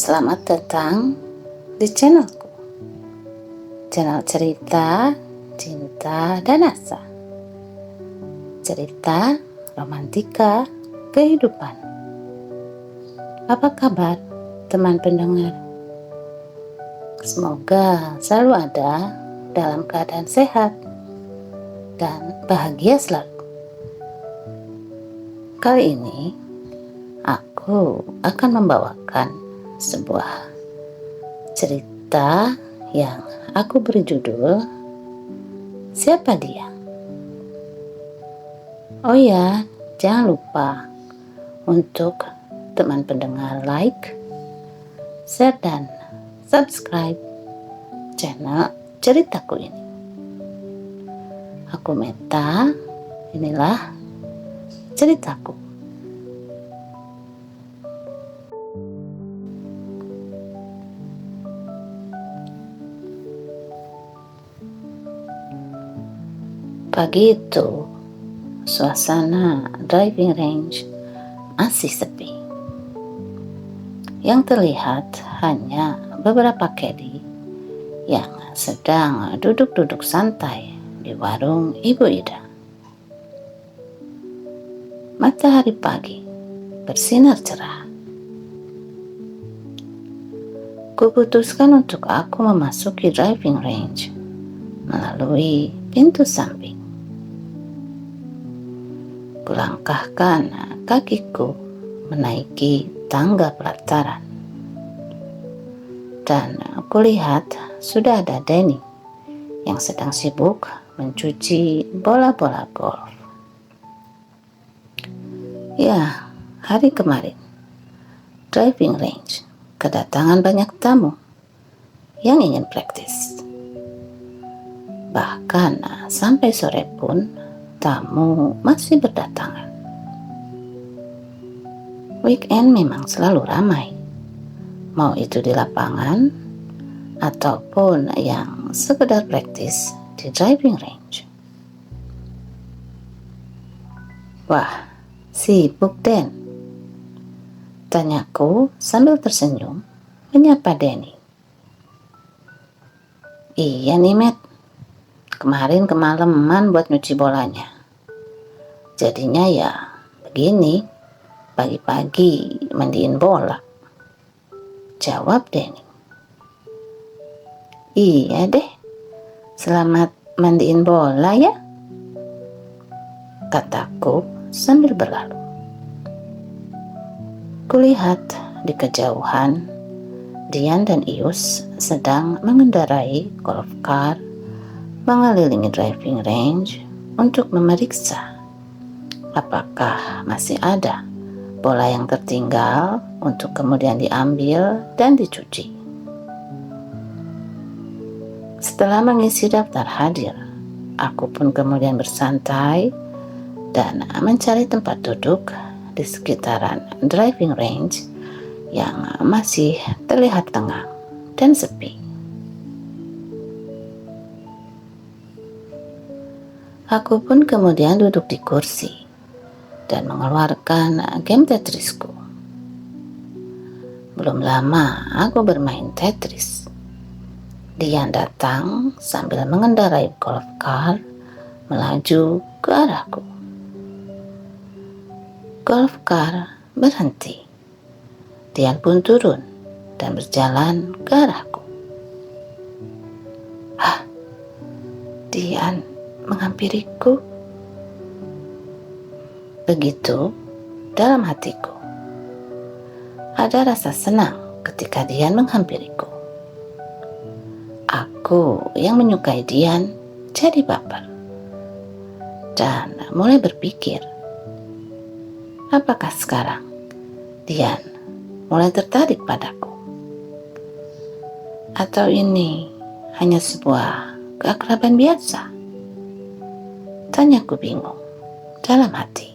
Selamat datang di channelku, channel cerita, cinta, dan asa. Cerita, romantika, kehidupan. Apa kabar teman pendengar? Semoga selalu ada dalam keadaan sehat dan bahagia selalu. Kali ini aku akan membawakan sebuah cerita yang aku beri judul Siapa Dia? Oh ya, jangan lupa untuk teman pendengar like, share, dan subscribe channel ceritaku ini. Aku Meta, inilah ceritaku. Pagi itu, suasana driving range masih sepi. Yang terlihat hanya beberapa caddy yang sedang duduk-duduk santai di warung Ibu Ida. Matahari pagi bersinar cerah. Kuputuskan untuk aku memasuki driving range melalui pintu samping. Kulangkahkan kakiku menaiki tangga pelataran. Dan kulihat sudah ada Denny yang sedang sibuk mencuci bola-bola golf. Ya, hari kemarin, driving range kedatangan banyak tamu yang ingin praktis. Bahkan sampai sore pun tamu masih berdatangan. Weekend memang selalu ramai, mau itu di lapangan ataupun yang sekedar praktis di driving range. Wah, sibuk Den? Tanyaku sambil tersenyum menyapa Denny. Iya nih Matt, kemarin kemalaman buat nyuci bolanya. Jadinya ya begini, pagi-pagi mandiin bola. Jawab Denny. Iya deh, selamat mandiin bola ya, kataku sambil berlalu. Kulihat di kejauhan, Dian dan Ius sedang mengendarai golf car mengelilingi driving range untuk memeriksa apakah masih ada bola yang tertinggal untuk kemudian diambil dan dicuci. Setelah mengisi daftar hadir, aku pun kemudian bersantai dan mencari tempat duduk di sekitaran driving range yang masih terlihat tenang dan sepi. Aku pun kemudian duduk di kursi dan mengeluarkan game Tetrisku. Belum lama aku bermain Tetris. Dian datang sambil mengendarai golf car melaju ke arahku. Golf car berhenti. Dian pun turun dan berjalan ke arahku. Dian menghampiriku. Begitu dalam hatiku. Ada rasa senang ketika Dian menghampiriku. Aku yang menyukai Dian jadi baper. Dan mulai berpikir, apakah sekarang Dian mulai tertarik padaku? Atau ini hanya sebuah keakraban biasa? Tanyaku bingung dalam hati.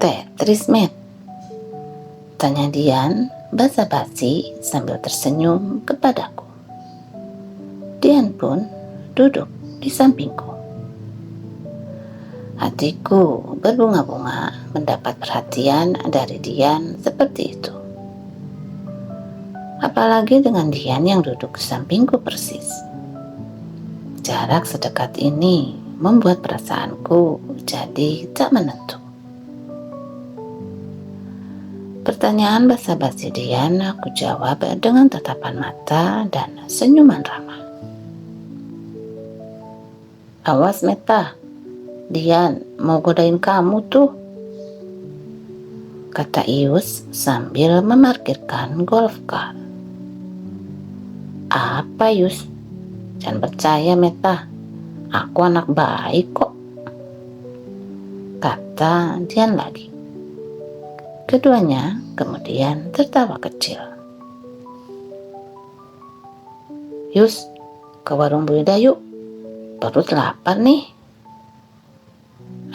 Tetris, Matt? Tanya Dian basa-basi sambil tersenyum kepadaku. Dian pun duduk di sampingku. Hatiku berbunga-bunga mendapat perhatian dari Dian seperti itu. Apalagi dengan Dian yang duduk sampingku persis. Jarak sedekat ini membuat perasaanku jadi tak menentu. Pertanyaan basa-basi Dian aku jawab dengan tatapan mata dan senyuman ramah. Awas Meta, Dian mau godain kamu tuh, kata Ius sambil memarkirkan golf car. Apa Yus? Jangan percaya Meta, aku anak baik kok, kata Dian lagi. Keduanya kemudian tertawa kecil. Yus, ke warung Bu Ida yuk, perut lapar nih,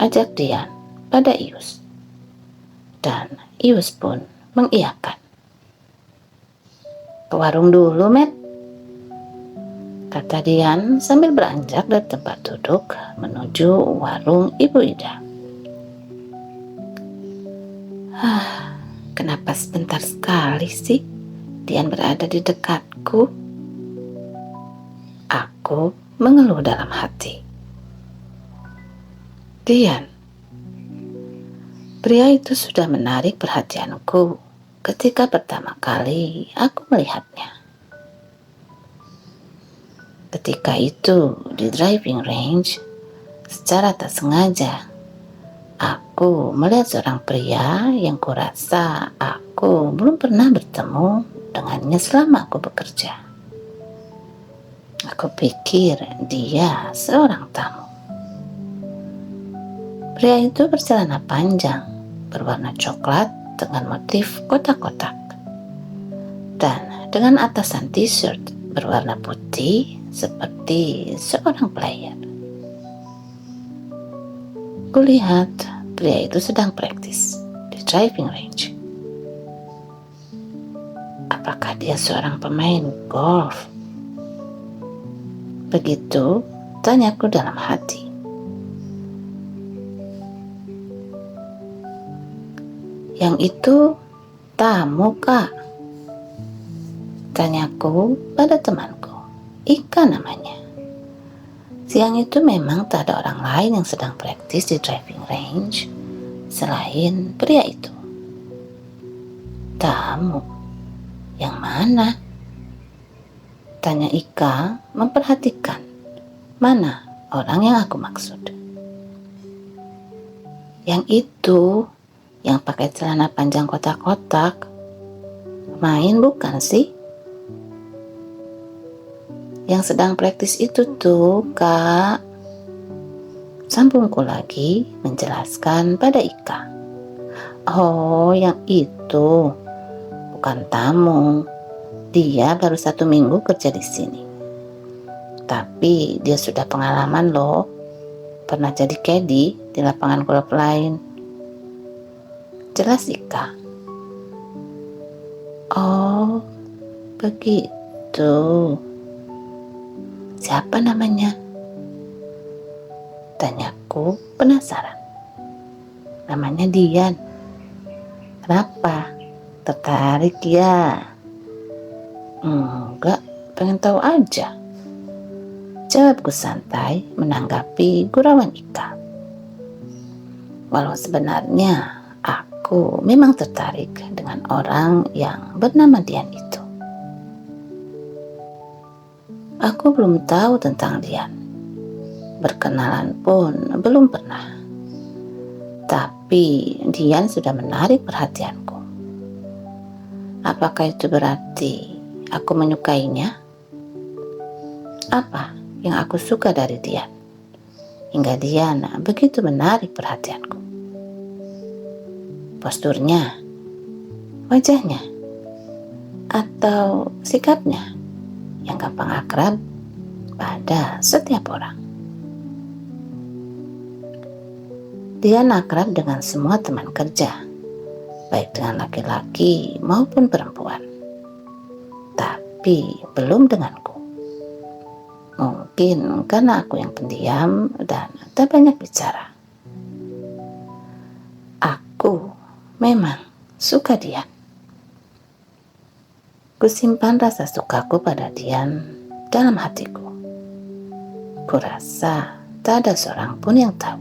ajak Dian pada Ius. Dan Ius pun mengiyakan. Ke warung dulu, Met, kata Dian sambil beranjak dari tempat duduk menuju warung Ibu Ida. Kenapa sebentar sekali sih Dian berada di dekatku? Aku mengeluh dalam hati. Dian, pria itu sudah menarik perhatianku ketika pertama kali aku melihatnya. Ketika itu di driving range, secara tak sengaja, aku melihat seorang pria yang kurasa aku belum pernah bertemu dengannya selama aku bekerja. Aku pikir dia seorang tamu. Pria itu bercelana panjang, berwarna coklat dengan motif kotak-kotak. Dan dengan atasan t-shirt berwarna putih seperti seorang player. Kulihat pria itu sedang praktis di driving range. Apakah dia seorang pemain golf? Begitu tanyaku dalam hati. Yang itu tamu, Kak, tanyaku pada temanku. Ika namanya. Siang itu memang tak ada orang lain yang sedang praktis di driving range selain pria itu. Tamu? Yang mana? Tanya Ika memperhatikan mana orang yang aku maksud. Yang itu, yang pakai celana panjang kotak-kotak. Main bukan sih? Yang sedang praktis itu tuh, Kak. Sambungku lagi menjelaskan pada Ika. Oh, yang itu bukan tamu. Dia baru 1 minggu kerja di sini. Tapi dia sudah pengalaman loh. Pernah jadi caddy di lapangan golf lain. Jelas Ika. Oh, begitu. Siapa namanya? Tanyaku penasaran. Namanya Dian. Kenapa? Tertarik ya? Enggak, pengen tahu aja. Jawabku santai menanggapi gurauan Ika. Walau sebenarnya aku memang tertarik dengan orang yang bernama Dian itu. Aku belum tahu tentang Dian. Berkenalan pun belum pernah. Tapi Dian sudah menarik perhatianku. Apakah itu berarti aku menyukainya? Apa yang aku suka dari Dian hingga Dian begitu menarik perhatianku? Posturnya, wajahnya, atau sikapnya yang gampang akrab pada setiap orang. Dian akrab dengan semua teman kerja, baik dengan laki-laki maupun perempuan. Tapi belum denganku. Mungkin karena aku yang pendiam dan tak banyak bicara. Aku memang suka Dian. Kusimpan rasa sukaku pada Dian dalam hatiku. Kurasa tak ada seorang pun yang tahu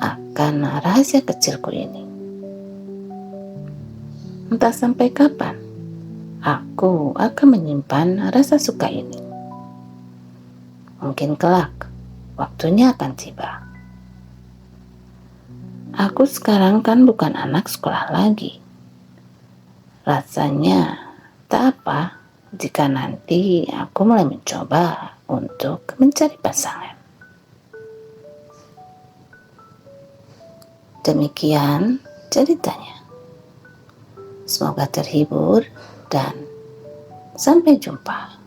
akan rahasia kecilku ini. Entah sampai kapan aku akan menyimpan rasa suka ini. Mungkin kelak waktunya akan tiba. Aku sekarang kan bukan anak sekolah lagi. Rasanya tak apa jika nanti aku mulai mencoba untuk mencari pasangan. Demikian ceritanya. Semoga terhibur dan sampai jumpa.